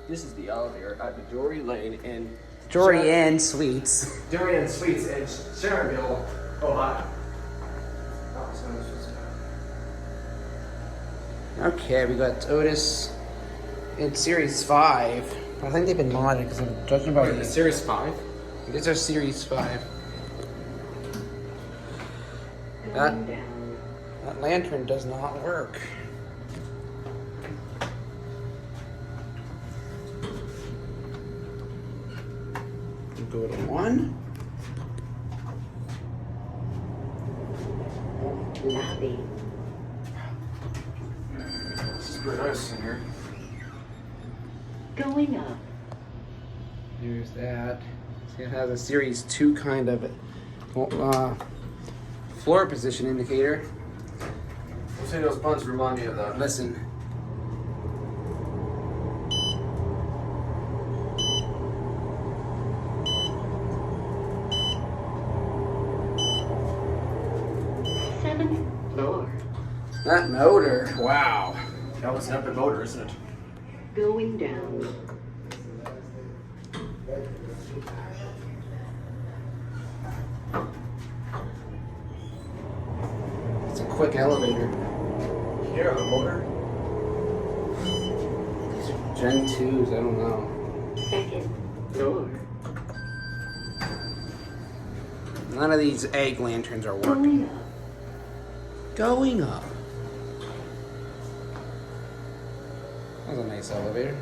This is the elevator at the Drury Lane in Drury Inn Suites. Drury Inn Suites in Sharonville, Ohio. Okay, we got Otis in Series 5. I think they've been modded because I'm judging by The Series 5? These are Series 5. That lantern does not work. Go to 1. Lobby. This is pretty nice in here. Going up. There's that. See, it has a Series 2 kind of floor position indicator. I'll say those buttons remind me of that. Listen. Seventh floor. That motor, wow. That was an epic motor, isn't it? Going down. It's a quick elevator. Here, the motor. These are Gen 2s, I don't know. Second floor. None of these egg lanterns are working. Going up. Going up. That was a nice elevator.